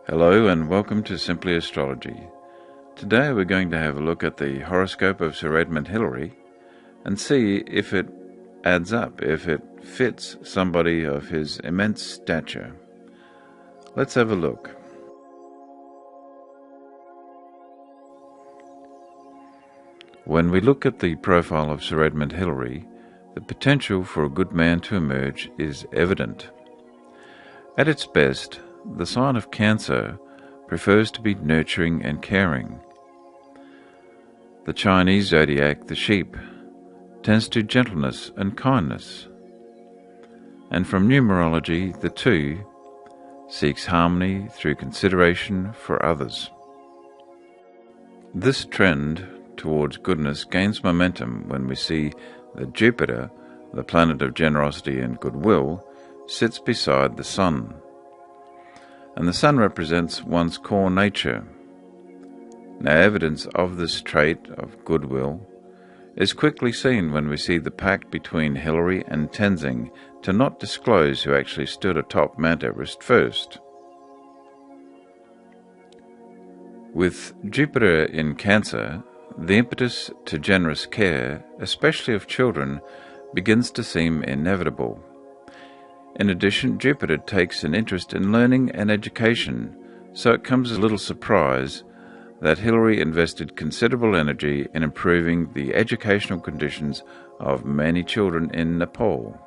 Hello and welcome to Simply Astrology. Today we're going to have a look at the horoscope of Sir Edmund Hillary and see if it adds up, if it fits somebody of his immense stature. Let's have a look. When we look at the profile of Sir Edmund Hillary, the potential for a good man to emerge is evident. At its best, the sign of Cancer prefers to be nurturing and caring. The Chinese zodiac, the sheep, tends to gentleness and kindness. And from numerology, the 2 seeks harmony through consideration for others. This trend towards goodness gains momentum when we see that Jupiter, the planet of generosity and goodwill, sits beside the Sun. And the Sun represents one's core nature. Now, evidence of this trait of goodwill is quickly seen when we see the pact between Hillary and Tenzing to not disclose who actually stood atop Mount Everest first. With Jupiter in Cancer, the impetus to generous care, especially of children, begins to seem inevitable. In addition, Jupiter takes an interest in learning and education, so it comes as a little surprise that Hillary invested considerable energy in improving the educational conditions of many children in Nepal.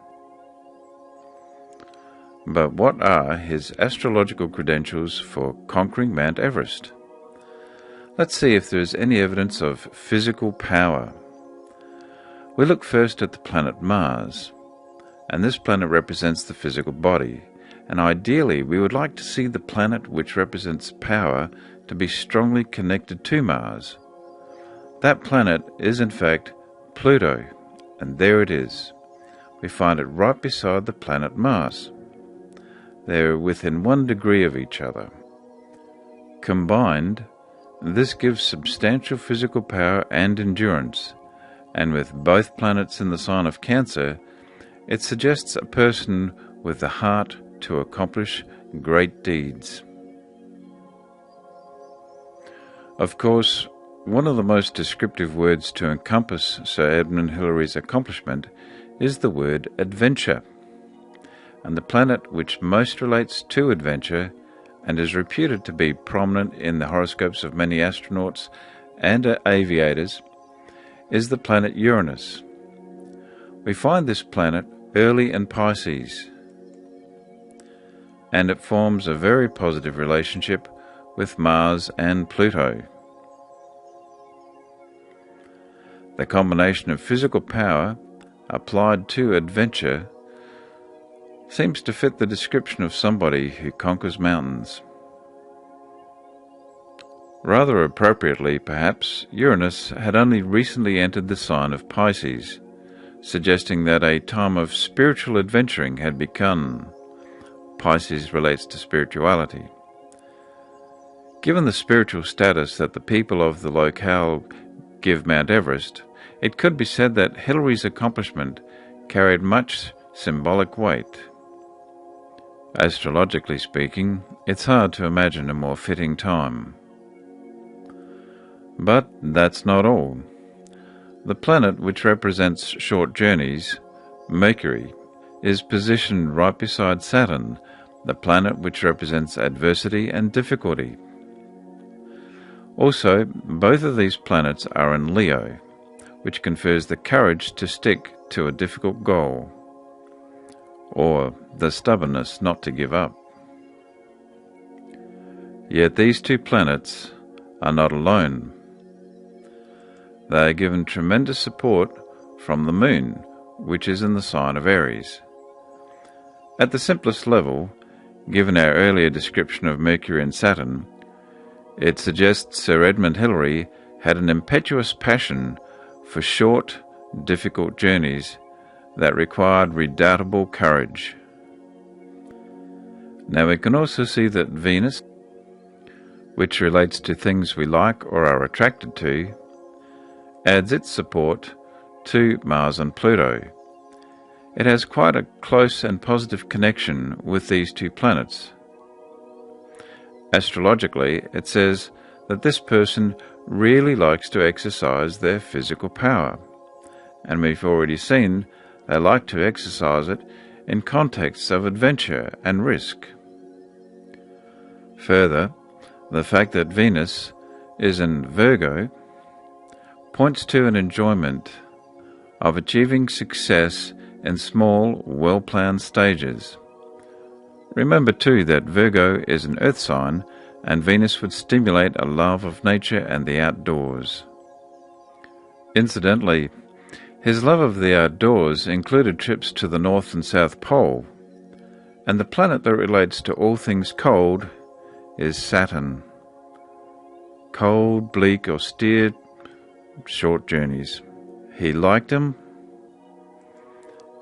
But what are his astrological credentials for conquering Mount Everest? Let's see if there is any evidence of physical power. We look first at the planet Mars. And this planet represents the physical body, and ideally we would like to see the planet which represents power to be strongly connected to Mars. That planet is in fact Pluto, and there it is. We find it right beside the planet Mars. They're within 1 degree of each other. Combined, this gives substantial physical power and endurance, and with both planets in the sign of Cancer, it suggests a person with the heart to accomplish great deeds. Of course, one of the most descriptive words to encompass Sir Edmund Hillary's accomplishment is the word adventure, and the planet which most relates to adventure and is reputed to be prominent in the horoscopes of many astronauts and aviators is the planet Uranus. We find this planet early in Pisces, and it forms a very positive relationship with Mars and Pluto. The combination of physical power applied to adventure seems to fit the description of somebody who conquers mountains. Rather appropriately, perhaps, Uranus had only recently entered the sign of Pisces, suggesting that a time of spiritual adventuring had begun. Pisces relates to spirituality. Given the spiritual status that the people of the locale give Mount Everest, it could be said that Hillary's accomplishment carried much symbolic weight. Astrologically speaking, it's hard to imagine a more fitting time. But that's not all. The planet which represents short journeys, Mercury, is positioned right beside Saturn, the planet which represents adversity and difficulty. Also, both of these planets are in Leo, which confers the courage to stick to a difficult goal, or the stubbornness not to give up. Yet these 2 planets are not alone. They are given tremendous support from the Moon, which is in the sign of Aries. At the simplest level, given our earlier description of Mercury and Saturn, it suggests Sir Edmund Hillary had an impetuous passion for short, difficult journeys that required redoubtable courage. Now we can also see that Venus, which relates to things we like or are attracted to, adds its support to Mars and Pluto. It has quite a close and positive connection with these 2 planets. Astrologically, it says that this person really likes to exercise their physical power, and we've already seen they like to exercise it in contexts of adventure and risk. Further, the fact that Venus is in Virgo points to an enjoyment of achieving success in small, well-planned stages. Remember too that Virgo is an earth sign, and Venus would stimulate a love of nature and the outdoors. Incidentally, his love of the outdoors included trips to the North and South Pole, and the planet that relates to all things cold is Saturn. Cold, bleak, austere, short journeys. He liked them,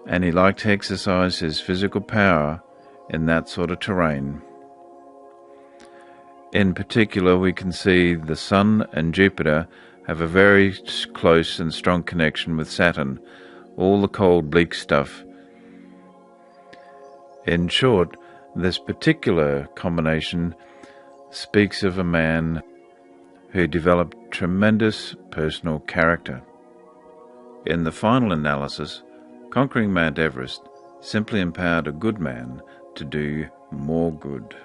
and he liked to exercise his physical power in that sort of terrain. In particular, we can see the Sun and Jupiter have a very close and strong connection with Saturn, all the cold, bleak stuff. In short, this particular combination speaks of a man who developed tremendous personal character. In the final analysis, conquering Mount Everest simply empowered a good man to do more good.